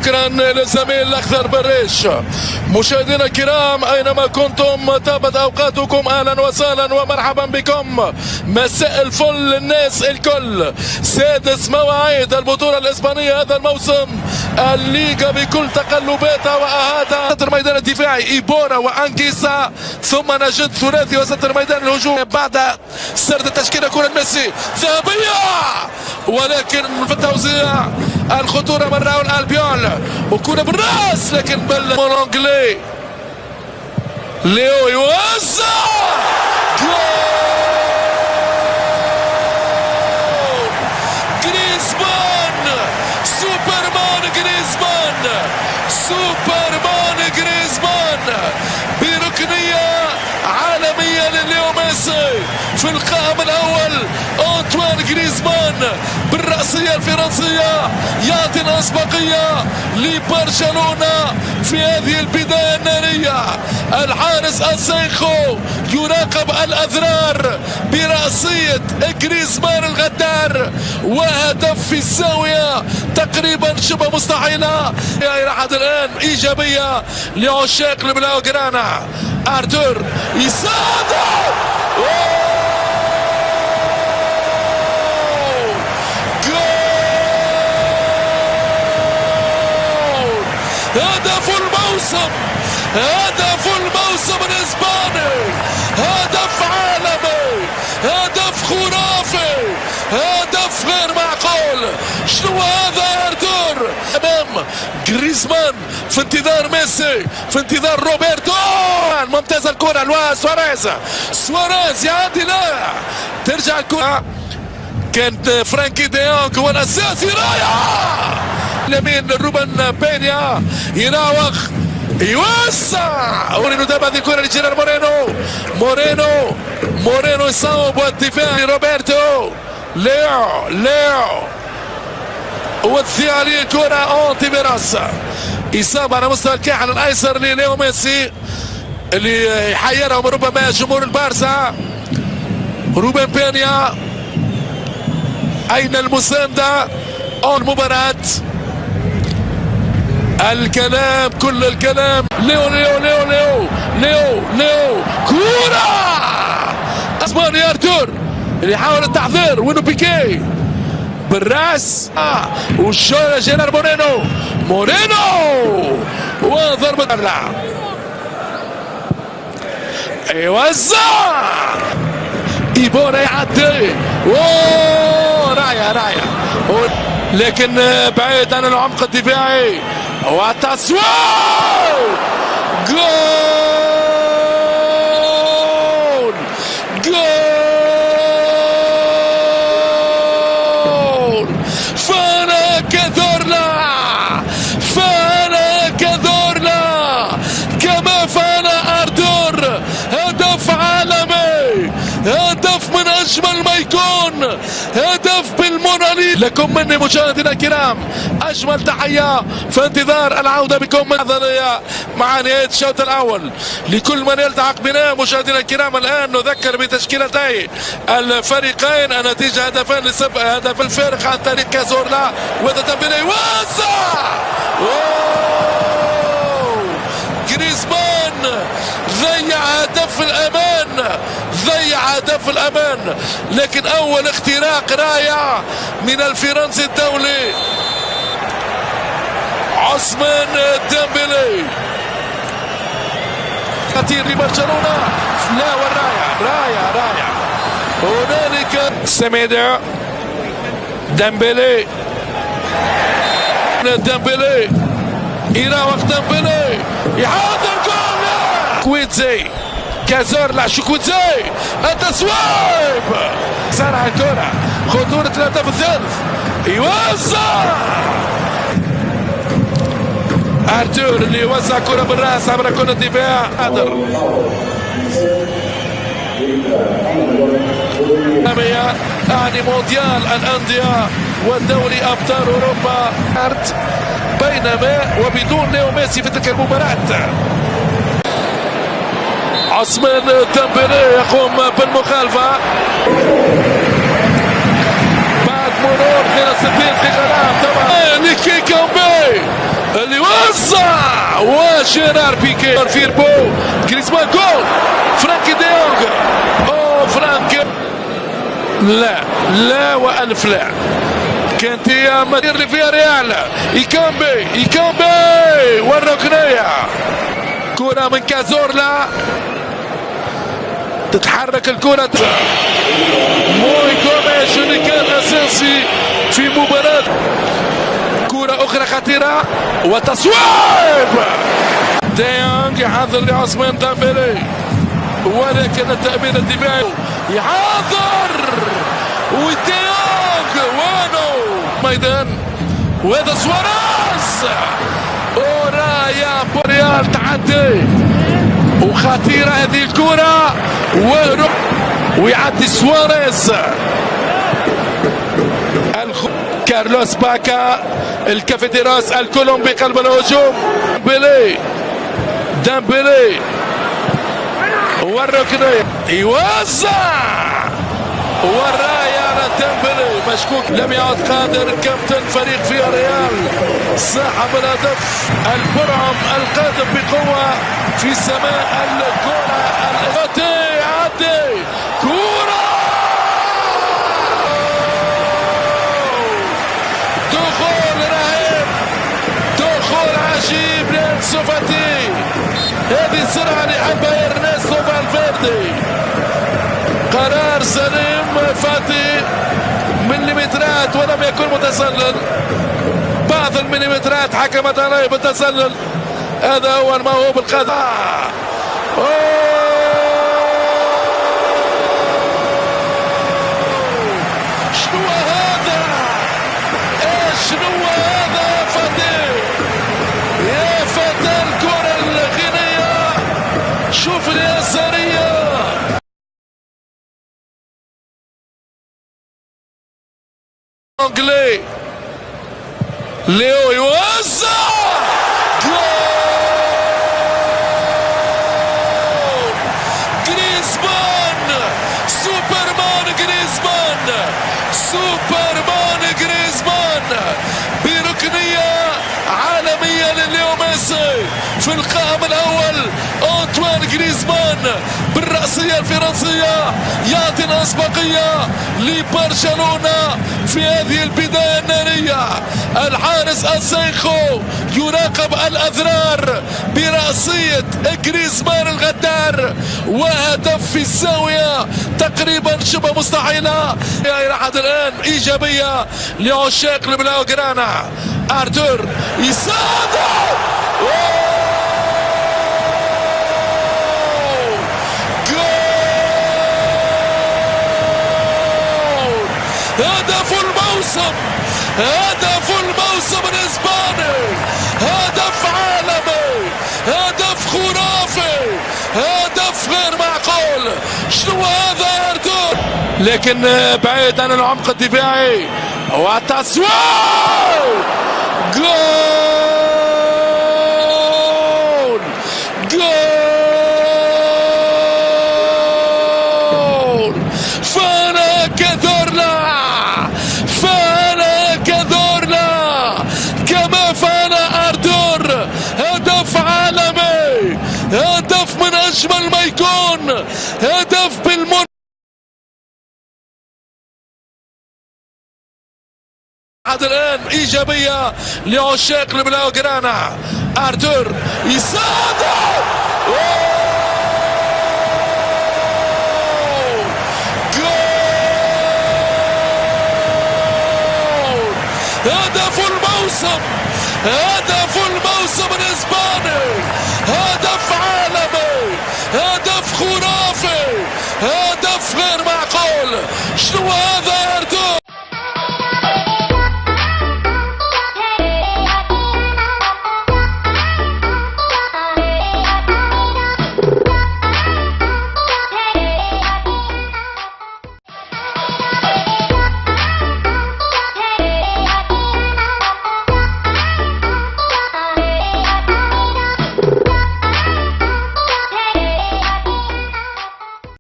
شكرا للزميل الاخضر بريش. مشاهدينا الكرام اينما كنتم طابت اوقاتكم، اهلا وسهلا ومرحبا بكم. مساء الفل للناس الكل. سادس مواعيد البطوله الاسبانيه هذا الموسم، الليغا بكل تقلباتها واهاتها. وسط الميدان الدفاعي ايبورا وانكيسا، ثم نجد ثلاثي وسط الميدان الهجوم. بعد سرد التشكيله كره ميسي ذهبيه، ولكن في التوزيع الخطوره من راول البيول، وكره بالراس لكن بالمونجلي ليو يوزع جول. جريزمان، سوبرمان جريزمان، سوبرمان جريزمان بركنيه عالميه لليو ميسي في القائم الاول. أنطوان جريزمان بالرأسية الفرنسية يعطي الأسبقية لبرشلونة في هذه البداية النارية. الحارس السيخو يراقب الأذرار برأسية جريزمان الغدار، وهدف في الزاوية تقريبا شبه مستحيلة. إلى حد الآن إيجابية لعشاق البلاوغرانا. أرتور يصادم، هدف الموسم، هدف الموسم الاسباني، هدف عالمي، هدف خرافي، هدف غير معقول. شنو هذا يا ارتور؟ امام جريزمان في انتظار ميسي، في انتظار روبرتو. ممتازه الكره لسواريز، سواريز يعدي، لا ترجع الكره. كانت فرانكي ديونغ هو الاساسي، رايع اليمين روبن بينيا يراوغ يوسع. مورينو داب هذه الكره لجيرار مورينو يصوب، والدفاع روبرتو ليو وثي عليه الكره اونتي بيراس. اصابه على مستوى الكاحل الايسر لليو ميسي اللي يحيرهم ربما جمهور البارسا. روبن بينيا اين المسانده المباراه؟ الكلام، كل الكلام. ليو ليو ليو ليو ليو ليو كورة اسبانيا. ارتور اللي يحاول التحضير، وينو بيكي بالراس، والشوطة جيرار مورينو وضربة اللاعب يوزع. ايبورا يعدي، رايع لكن بعيد عن العمق الدفاعي. والتصوير جول فانا كذورنا كما فعل أرتور. هدف عالمي، هدف من اجمل ما يكون، هدف بالموناليز. لكم مني مشاهدينا الكرام اجمل تحيه في انتظار العوده بكم من مع نهايه الشوط الاول. لكل من يلتحق بنا مشاهدينا الكرام الان نذكر بتشكيلتي الفريقين. النتيجه هدفين هدف الفارق عن طريق كازورلا، وديمبلي واسع. جريزمان ضيع هدف الأمان، لكن أول اختراق رائع من الفرنسي الدولي عثمان ديمبلي. خطير لبرشلونة، لا والرائع هنالك سميدة ديمبلي يراوغ ديمبلي يحاول جول. كويتزي كازورلا شكوتزي التصويب، سرع الكرة، خطورة الهدف الثالث يوزع. ارتور اللي يوزع كرة بالراس عبر كرة الدفاع. قادر يعني مونديال الأندية والدوري أبطال أوروبا، بينما وبدون ليو ميسي في تلك المباراة. عثمان ديمبلي يقوم بالمخالفة بعد مرور 62 دقيقة. طبعا نيكي كامبي اللي وزع وجيرار بيكي فيربو جريزمان جول فرانكي ديونغ. او فرانك لا والف لا. كانتيا مدير لفياريال إيكامبي والركنية. كرة من كازورلا تتحرك الكرة موي كوميش اللي كان اساسي في مباراة. كرة اخرى خطيرة وتصويب ديانج يحضر لعثمان ديمبلي ولكن التأمين الدفاعي يحضر وديانج وانو ميدان وهذا سواريز ورايا بوريال تعدي وخطيرة هذه الكرة ويعدي سواريز. كارلوس باكا الكافيتيراس الكولومبي قلب الهجوم. ديمبلي والركنية يوزع والراية على ديمبلي مشكوك لم يعد قادر كابتن فريق فياريال صاحب الهدف البرعم القادم بقوة في سماء الكرة عدي كرة دخول رهيب دخول عجيب لأنسو فاتي. هذه السرعة لحبها إرنستو فالفيردي. قرار سليم فاتي مليمترات ولم يكن متسلل. بعض المليمترات حكمت عليه بالتسلل. هذا هو الموهوب القادم. شنو هذا؟ شنو هذا يا فتى؟ يا فتى الكرة الغينية شوف اليسارية. انجلي ليو يوزع سوبرمان بركنية عالمية لليو ميسي. في القائم الأول أنطوان جريزمان بالرأسية الفرنسية يعطي الأسبقية لبرشلونة في هذه البداية النارية. الحارس السيخو يراقب الأذرار برأسية جريزمان الغدار وهدف في الزاوية تقريبا شبه مستحيلة. راحت الآن إيجابية لعشاق البلاوغرانا. أرتور يصادم هدف الموسم هدف الموسم الاسباني. هدف عالمي هدف خرافي هدف غير معقول. شنو هذا يا اردن؟ لكن بعيد عن العمق الدفاعي والتصوير جول فانا كذورلا كما فانا أردور. هدف عالمي هدف من أجمل ما يكون هدف بالمن. الآن إيجابية لعشاق البلاوغرانا. أرتور يصادم هدف الموسم الاسباني.